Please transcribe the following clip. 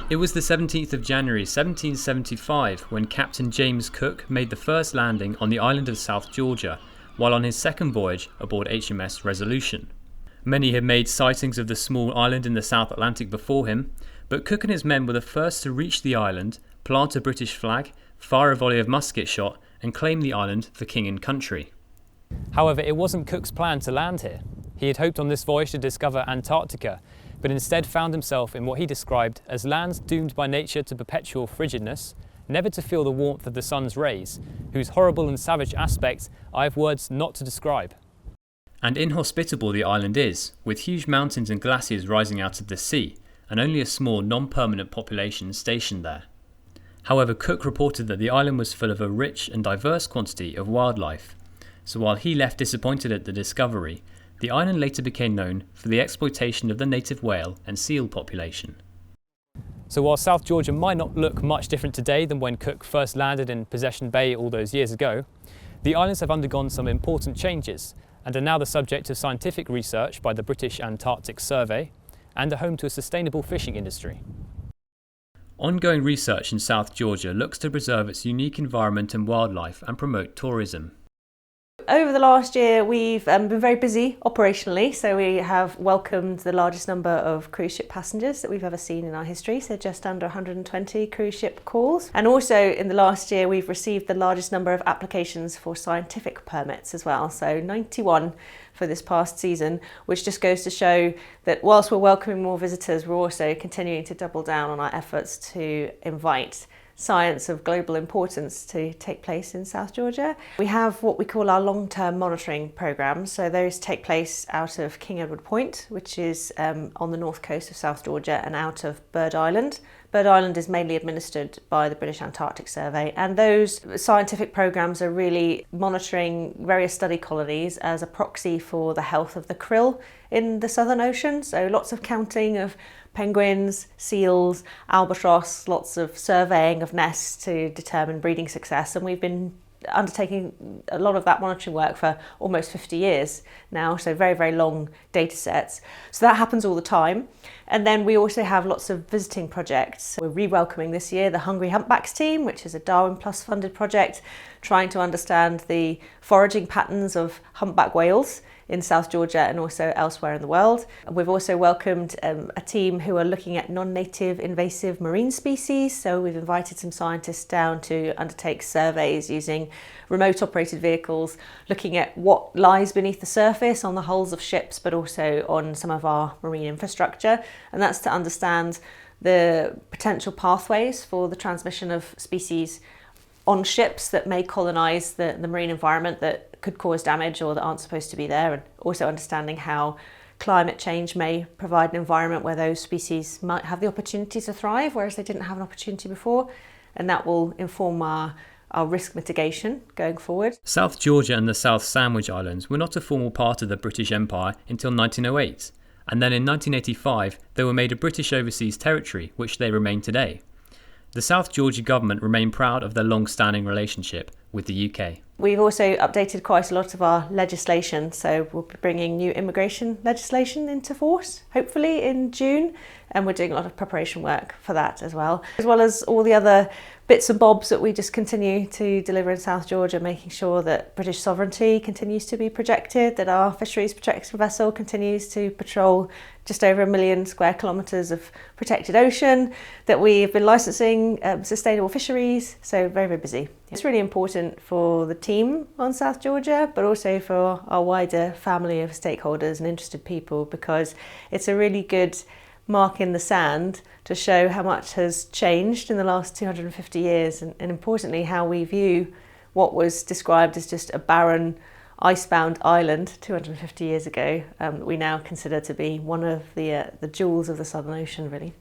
It was the 17th of January 1775 when Captain James Cook made the first landing on the island of South Georgia, while on his second voyage aboard HMS Resolution. Many had made sightings of the small island in the South Atlantic before him, but Cook and his men were the first to reach the island, plant a British flag, fire a volley of musket shot, and claim the island for king and country. However, it wasn't Cook's plan to land here. He had hoped on this voyage to discover Antarctica, but instead found himself in what he described as lands doomed by nature to perpetual frigidness, never to feel the warmth of the sun's rays, whose horrible and savage aspects I have words not to describe. And inhospitable the island is, with huge mountains and glaciers rising out of the sea, and only a small non-permanent population stationed there. However, Cook reported that the island was full of a rich and diverse quantity of wildlife, so while he left disappointed at the discovery, the island later became known for the exploitation of the native whale and seal population. So while South Georgia might not look much different today than when Cook first landed in Possession Bay all those years ago, the islands have undergone some important changes and are now the subject of scientific research by the British Antarctic Survey and are home to a sustainable fishing industry. Ongoing research in South Georgia looks to preserve its unique environment and wildlife and promote tourism. Over the last year, we've been very busy operationally, so we have welcomed the largest number of cruise ship passengers that we've ever seen in our history, so just under 120 cruise ship calls. And also in the last year, we've received the largest number of applications for scientific permits as well, so 91 for this past season, which just goes to show that whilst we're welcoming more visitors, we're also continuing to double down on our efforts to invite science of global importance to take place in South Georgia. We have what we call our long-term monitoring programmes, so those take place out of King Edward Point, which is on the north coast of South Georgia, and out of Bird Island. Bird Island is mainly administered by the British Antarctic Survey, and those scientific programmes are really monitoring various study colonies as a proxy for the health of the krill in the Southern Ocean, so lots of counting of penguins, seals, albatross, lots of surveying of nests to determine breeding success, and we've been undertaking a lot of that monitoring work for almost 50 years now, so very, very long data sets. So that happens all the time. And then we also have lots of visiting projects. We're re-welcoming this year the Hungry Humpbacks team, which is a Darwin Plus funded project, trying to understand the foraging patterns of humpback whales in South Georgia and also elsewhere in the world. We've also welcomed a team who are looking at non-native invasive marine species. So we've invited some scientists down to undertake surveys using remote operated vehicles, looking at what lies beneath the surface on the hulls of ships, but also on some of our marine infrastructure. And that's to understand the potential pathways for the transmission of species on ships that may colonise the marine environment that could cause damage or that aren't supposed to be there, and also understanding how climate change may provide an environment where those species might have the opportunity to thrive, whereas they didn't have an opportunity before, and that will inform our risk mitigation going forward. South Georgia and the South Sandwich Islands were not a formal part of the British Empire until 1908, and then in 1985 they were made a British overseas territory, which they remain today. The South Georgia government remain proud of their long-standing relationship with the UK. We've also updated quite a lot of our legislation, so we'll be bringing new immigration legislation into force, hopefully in June, and we're doing a lot of preparation work for that as well as all the other bits and bobs that we just continue to deliver in South Georgia, making sure that British sovereignty continues to be projected, that our fisheries protection vessel continues to patrol just over 1 million square kilometres of protected ocean, that we've been licensing sustainable fisheries, so very, very busy. It's really important for the team on South Georgia, but also for our wider family of stakeholders and interested people, because it's a really good mark in the sand to show how much has changed in the last 250 years and importantly how we view what was described as just a barren icebound island 250 years ago, we now consider to be one of the jewels of the Southern Ocean, really.